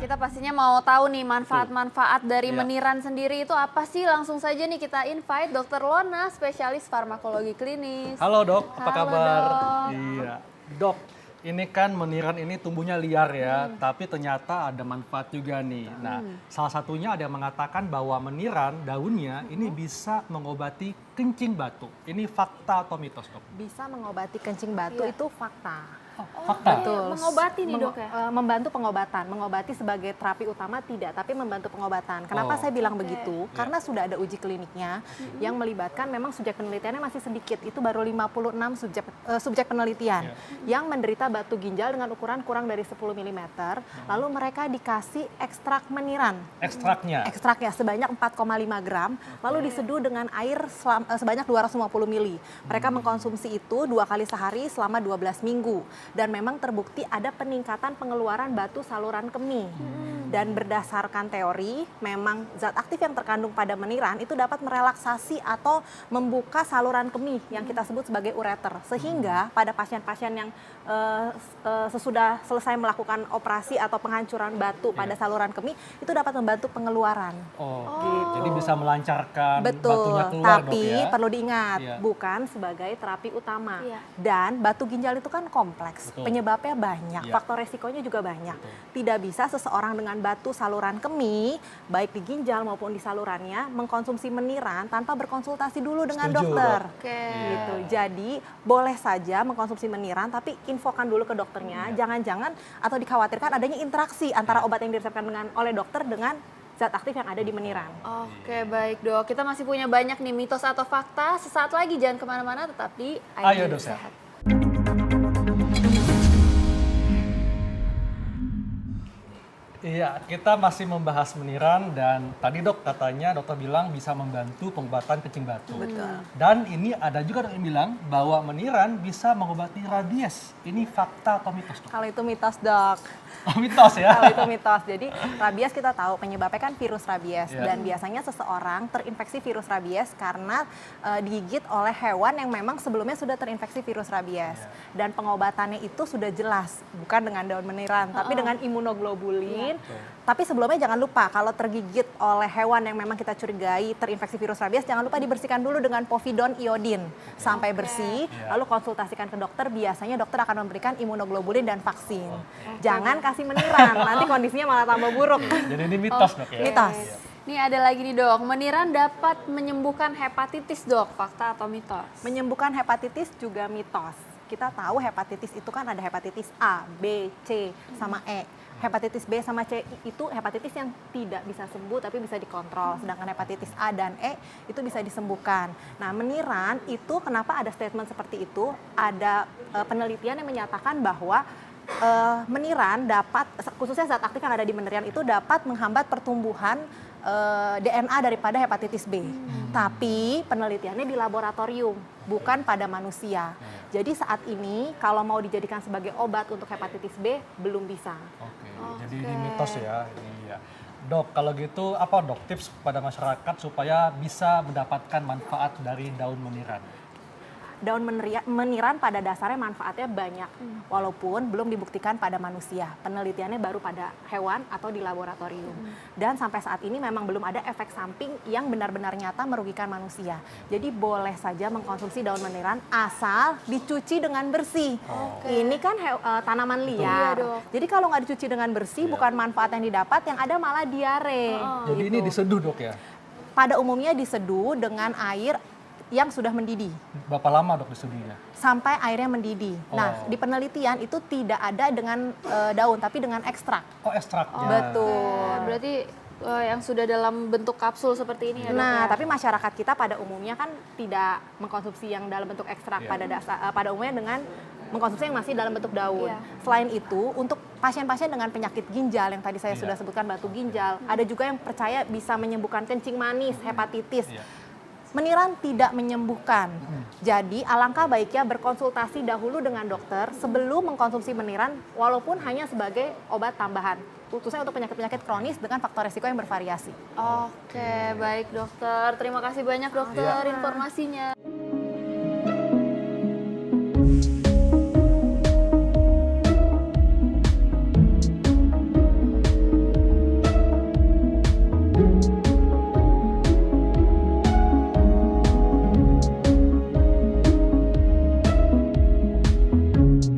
kita pastinya mau tahu nih manfaat-manfaat dari meniran sendiri itu apa sih? Langsung saja nih kita invite Dr. Lona, spesialis farmakologi klinis. Halo dok, apa Halo, kabar? Dok. Iya, dok. Ini kan meniran ini tumbuhnya liar ya, tapi ternyata ada manfaat juga nih. Nah, salah satunya ada yang mengatakan bahwa meniran daunnya ini bisa mengobati kencing batu. Ini fakta atau mitos dok? Bisa mengobati kencing batu itu fakta. Fakta. Betul. Mengobati nih dok ya? Membantu pengobatan. Mengobati sebagai terapi utama tidak, tapi membantu pengobatan. Kenapa saya bilang begitu? Karena sudah ada uji kliniknya yang melibatkan memang subjek penelitiannya masih sedikit. Itu baru 56 subjek penelitian yang menderita batu ginjal dengan ukuran kurang dari 10 mm. Lalu mereka dikasih ekstrak meniran. Ekstraknya? Ekstraknya sebanyak 4,5 gram. Lalu diseduh dengan air sebanyak 250 ml. Mereka mengkonsumsi itu 2 kali sehari selama 12 minggu. Dan memang terbukti ada peningkatan pengeluaran batu saluran kemih. Dan berdasarkan teori, memang zat aktif yang terkandung pada meniran itu dapat merelaksasi atau membuka saluran kemih yang kita sebut sebagai ureter. Sehingga pada pasien-pasien yang sesudah selesai melakukan operasi atau penghancuran batu pada saluran kemih, itu dapat membantu pengeluaran. Gitu. Jadi bisa melancarkan Betul, batunya keluar tapi dok ya? perlu diingat, Iya. bukan sebagai terapi utama. Iya. Dan batu ginjal itu kan kompleks, Betul. penyebabnya banyak, Iya. faktor resikonya juga banyak. Tidak bisa seseorang dengan batu saluran kemih, baik di ginjal maupun di salurannya, mengkonsumsi meniran tanpa berkonsultasi dulu dengan Setuju, dokter. Dok. Oke. Gitu. Jadi boleh saja mengkonsumsi meniran, tapi infokan dulu ke dokternya. Jangan-jangan atau dikhawatirkan adanya interaksi antara obat yang diresepkan oleh dokter dengan zat aktif yang ada di meniran. Oke, baik dok. Kita masih punya banyak nih mitos atau fakta. Sesaat lagi jangan kemana-mana, tetap di Ayo, Hidup Dok, Sehat. Iya, kita masih membahas meniran dan tadi dok katanya dokter bilang bisa membantu pengobatan kencing batu. Betul. Dan ini ada juga dok yang bilang bahwa meniran bisa mengobati rabies. Ini fakta atau mitos dok? Kalau itu mitos, Dok. Oh, mitos ya? Kalau itu mitos. Jadi rabies kita tahu penyebabnya kan virus rabies. Iya. Dan biasanya seseorang terinfeksi virus rabies karena digigit oleh hewan yang memang sebelumnya sudah terinfeksi virus rabies. Dan pengobatannya itu sudah jelas. Bukan dengan daun meniran, tapi dengan imunoglobulin. Tapi sebelumnya jangan lupa kalau tergigit oleh hewan yang memang kita curigai terinfeksi virus rabies, jangan lupa dibersihkan dulu dengan povidon iodin sampai bersih. Lalu konsultasikan ke dokter, biasanya dokter akan memberikan imunoglobulin dan vaksin. Jangan kasih meniran, nanti kondisinya malah tambah buruk. Jadi ini mitos dok ya? Mitos. Nih ada lagi nih dok, meniran dapat menyembuhkan hepatitis dok, fakta atau mitos? Menyembuhkan hepatitis juga mitos. Kita tahu hepatitis itu kan ada hepatitis A, B, C, sama E. Hepatitis B sama C itu hepatitis yang tidak bisa sembuh tapi bisa dikontrol. Sedangkan hepatitis A dan E itu bisa disembuhkan. Nah, meniran itu kenapa ada statement seperti itu? Ada penelitian yang menyatakan bahwa meniran dapat, khususnya zat aktif yang ada di meniran itu dapat menghambat pertumbuhan DNA daripada hepatitis B. Tapi penelitiannya di laboratorium, bukan pada manusia. Jadi saat ini kalau mau dijadikan sebagai obat untuk hepatitis B belum bisa. Oke, jadi ini mitos ya. Iya. Dok, kalau gitu apa dok tips kepada masyarakat supaya bisa mendapatkan manfaat dari daun meniran? Daun meniran pada dasarnya manfaatnya banyak, walaupun belum dibuktikan pada manusia. Penelitiannya baru pada hewan atau di laboratorium. Dan sampai saat ini memang belum ada efek samping yang benar-benar nyata merugikan manusia. Jadi boleh saja mengkonsumsi daun meniran asal dicuci dengan bersih. Ini kan tanaman liar. Iya, Dok. Jadi kalau nggak dicuci dengan bersih, bukan manfaat yang didapat, yang ada malah diare. Jadi ini diseduh dok ya? Pada umumnya diseduh dengan air yang sudah mendidih. Berapa lama dok diseduhnya? Sampai airnya mendidih. Nah, di penelitian itu tidak ada dengan daun, tapi dengan ekstrak. Oh, ekstraknya. Betul. Berarti yang sudah dalam bentuk kapsul seperti ini ya dok? Nah, ya? tapi masyarakat kita pada umumnya kan tidak mengkonsumsi yang dalam bentuk ekstrak pada umumnya dengan mengkonsumsi yang masih dalam bentuk daun. Iya. Selain itu, untuk pasien-pasien dengan penyakit ginjal yang tadi saya sudah sebutkan batu ginjal, ada juga yang percaya bisa menyembuhkan kencing manis, hepatitis. Meniran tidak menyembuhkan. Jadi alangkah baiknya berkonsultasi dahulu dengan dokter sebelum mengkonsumsi meniran walaupun hanya sebagai obat tambahan. Khususnya untuk penyakit-penyakit kronis dengan faktor resiko yang bervariasi. Oke, baik dokter. Terima kasih banyak dokter informasinya. Lona.